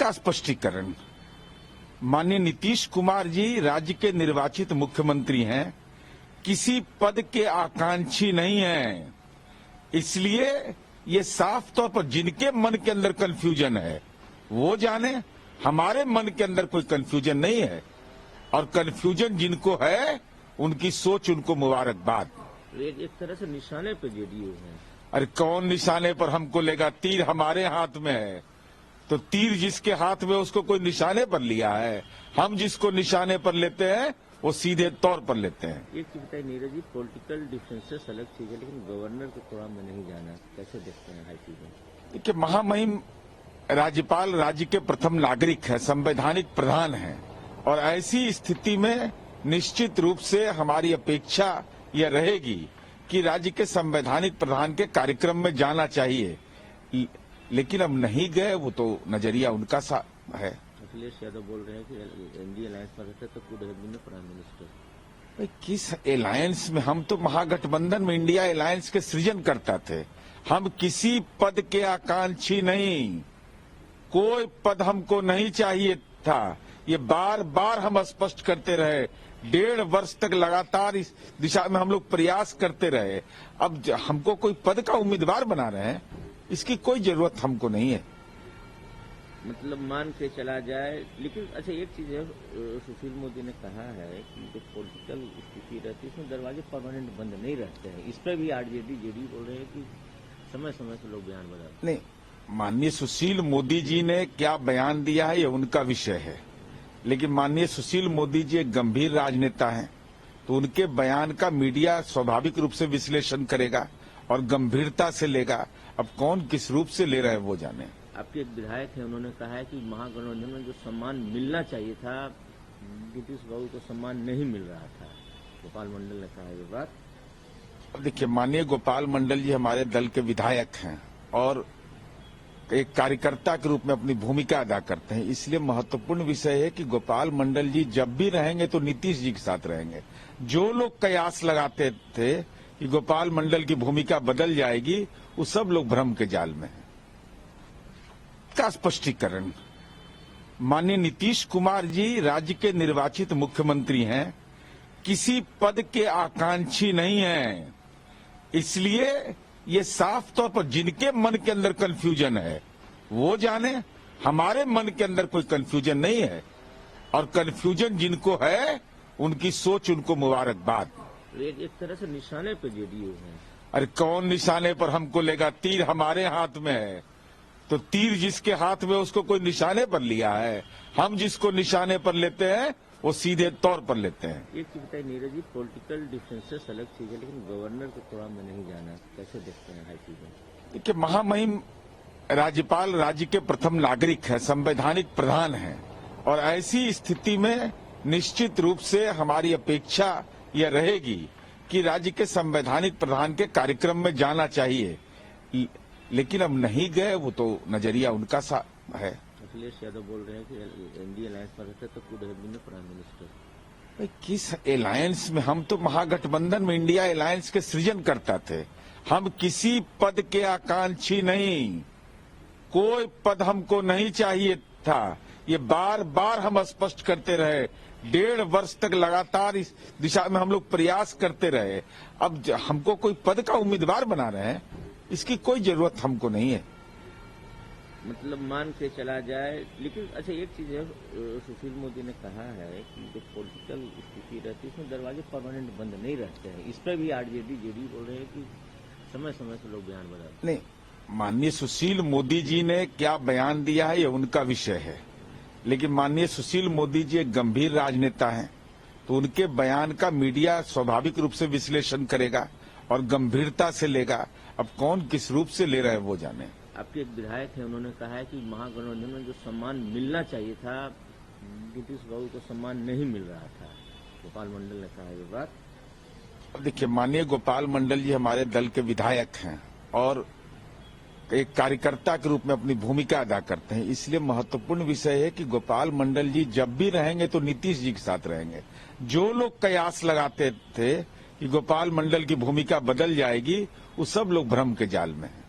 का स्पष्टीकरण। माननीय नीतीश कुमार जी राज्य के निर्वाचित मुख्यमंत्री हैं, किसी पद के आकांक्षी नहीं हैं। इसलिए ये साफ तौर पर जिनके मन के अंदर कंफ्यूजन है वो जाने, हमारे मन के अंदर कोई कंफ्यूजन नहीं है। और कंफ्यूजन जिनको है उनकी सोच, उनको मुबारकबाद। एक तरह से निशाने पे जेडीयू है। अरे कौन निशाने पर हमको लेगा? तीर हमारे हाथ में है, तो तीर जिसके हाथ में उसको कोई निशाने पर लिया है। हम जिसको निशाने पर लेते हैं वो सीधे तौर पर लेते हैं। एक चीज बताइए नीरज जी, पॉलिटिकल डिफरेंसेस अलग चीज है, लेकिन गवर्नर को थोड़ा में नहीं जाना, कैसे देखते हैं हाई चीजें? देखिए, महामहिम राज्यपाल राज्य के प्रथम नागरिक है, संवैधानिक प्रधान है, और ऐसी स्थिति में निश्चित रूप से हमारी अपेक्षा यह रहेगी कि राज्य के संवैधानिक प्रधान के कार्यक्रम में जाना चाहिए। लेकिन अब नहीं गए, वो तो नजरिया उनका सा है। अखिलेश यादव बोल रहे हैं कि एनडीए अलायंस में रहते तो could have been prime minister. किस अलायंस में? हम तो महागठबंधन में इंडिया अलायंस के सृजन करता थे। हम किसी पद के आकांक्षी नहीं, कोई पद हमको नहीं चाहिए था। ये बार बार हम स्पष्ट करते रहे, 1.5 वर्ष तक लगातार इस दिशा में हम लोग प्रयास करते रहे। अब हमको कोई पद का उम्मीदवार बना रहे हैं, इसकी कोई जरूरत हमको नहीं है। मतलब मान के चला जाए। लेकिन अच्छा एक चीज है, सुशील मोदी ने कहा है कि जो पॉलिटिकल स्थिति रहती है उसमें दरवाजे परमानेंट बंद नहीं रहते हैं। इस पर भी आरजेडी जेडीयू बोल रहे हैं कि समय समय से लोग बयान बदलते। नहीं, माननीय सुशील मोदी जी ने क्या बयान दिया है ये उनका विषय है, लेकिन माननीय सुशील मोदी जी एक गंभीर राजनेता हैं, तो उनके बयान का मीडिया स्वाभाविक रूप से विश्लेषण करेगा और गंभीरता से लेगा। अब कौन किस रूप से ले रहे हैं वो जाने। आपके एक विधायक हैं, उन्होंने कहा है कि महागठबंधन में जो सम्मान मिलना चाहिए था नीतीश बाबू को सम्मान नहीं मिल रहा था। गोपाल मंडल ने कहा ये बात। अब देखिए, माननीय गोपाल मंडल जी हमारे दल के विधायक हैं और एक कार्यकर्ता के रूप में अपनी भूमिका अदा करते हैं। इसलिए महत्वपूर्ण विषय है कि गोपाल मंडल जी जब भी रहेंगे तो नीतीश जी के साथ रहेंगे। जो लोग कयास लगाते थे कि गोपाल मंडल की भूमिका बदल जाएगी, वो सब लोग भ्रम के जाल में हैं। का स्पष्टीकरण। माननीय नीतीश कुमार जी राज्य के निर्वाचित मुख्यमंत्री हैं, किसी पद के आकांक्षी नहीं हैं। इसलिए ये साफ तौर पर जिनके मन के अंदर कंफ्यूजन है वो जाने, हमारे मन के अंदर कोई कंफ्यूजन नहीं है। और कंफ्यूजन जिनको है उनकी सोच, उनको मुबारकबाद। एक तरह से निशाने पे जेडीयू है। अरे कौन निशाने पर हमको लेगा? तीर हमारे हाथ में है, तो तीर जिसके हाथ में उसको कोई निशाने पर लिया है। हम जिसको निशाने पर लेते हैं वो सीधे तौर पर लेते हैं। एक चीज बताइए नीरज जी, पॉलिटिकल डिफरेंसेस अलग चीज है, लेकिन गवर्नर को थोड़ा में नहीं जाना, कैसे देखते हैं हाई चीजें? देखिए, महामहिम राज्यपाल राज्य के प्रथम नागरिक है, संवैधानिक प्रधान है, और ऐसी स्थिति में निश्चित रूप से हमारी अपेक्षा यह रहेगी कि राज्य के संवैधानिक प्रधान के कार्यक्रम में जाना चाहिए। लेकिन अब नहीं गए, वो तो नजरिया उनका सा है। अखिलेश यादव बोल रहे हैं कि एनडीए अलायंस में रहते तो could have been prime minister. किस अलायंस में? हम तो महागठबंधन में इंडिया अलायंस के सृजन करता थे। हम किसी पद के आकांक्षी नहीं, कोई पद हमको नहीं चाहिए था। ये बार बार हम स्पष्ट करते रहे, 1.5 वर्ष तक लगातार इस दिशा में हम लोग प्रयास करते रहे। अब हमको कोई पद का उम्मीदवार बना रहे हैं, इसकी कोई जरूरत हमको नहीं है। मतलब मान के चला जाए। लेकिन अच्छा एक चीज है, सुशील मोदी ने कहा है कि जो पॉलिटिकल स्थिति रहती है उसमें दरवाजे परमानेंट बंद नहीं रहते हैं। इस पर भी आरजेडी जेडीयू बोल रहे हैं कि समय समय से लोग बयान बदलते। नहीं, माननीय सुशील मोदी जी ने क्या बयान दिया है ये उनका विषय है, लेकिन माननीय सुशील मोदी जी एक गंभीर राजनेता हैं, तो उनके बयान का मीडिया स्वाभाविक रूप से विश्लेषण करेगा और गंभीरता से लेगा। अब कौन किस रूप से ले रहे हैं वो जाने। आपके एक विधायक हैं, उन्होंने कहा है कि महागठबंधन में जो सम्मान मिलना चाहिए था नीतीश बाबू को सम्मान नहीं मिल रहा था। गोपाल मंडल ने कहा ये बात। अब देखिए, माननीय गोपाल मंडल जी हमारे दल के विधायक हैं और एक कार्यकर्ता के रूप में अपनी भूमिका अदा करते हैं। इसलिए महत्वपूर्ण विषय है कि गोपाल मंडल जी जब भी रहेंगे तो नीतीश जी के साथ रहेंगे। जो लोग कयास लगाते थे कि गोपाल मंडल की भूमिका बदल जाएगी, वो सब लोग भ्रम के जाल में हैं।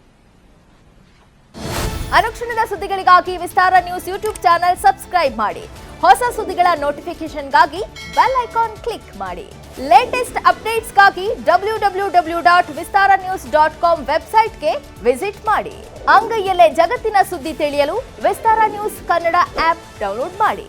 ಅನುಕ್ಷಣದ ಸುದ್ದಿಗಳಿಗಾಗಿ ವಿಸ್ತಾರ ನ್ಯೂಸ್ ಯೂಟ್ಯೂಬ್ ಚಾನೆಲ್ ಸಬ್ಸ್ಕ್ರೈಬ್ ಮಾಡಿ. ಹೊಸ ಸುದ್ದಿಗಳ ನೋಟಿಫಿಕೇಶನ್ಗಾಗಿ ಬೆಲ್ ಐಕಾನ್ ಕ್ಲಿಕ್ ಮಾಡಿ. ಲೇಟೆಸ್ಟ್ ಅಪ್ಡೇಟ್ಸ್ಗಾಗಿ www.vistaranews.com ವೆಬ್ಸೈಟ್ಗೆ ವಿಸಿಟ್ ಮಾಡಿ. ಅಂಗೈಯಲ್ಲೇ ಜಗತ್ತಿನ ಸುದ್ದಿ ತಿಳಿಯಲು ವಿಸ್ತಾರ ನ್ಯೂಸ್ ಕನ್ನಡ ಆಪ್ ಡೌನ್ಲೋಡ್ ಮಾಡಿ.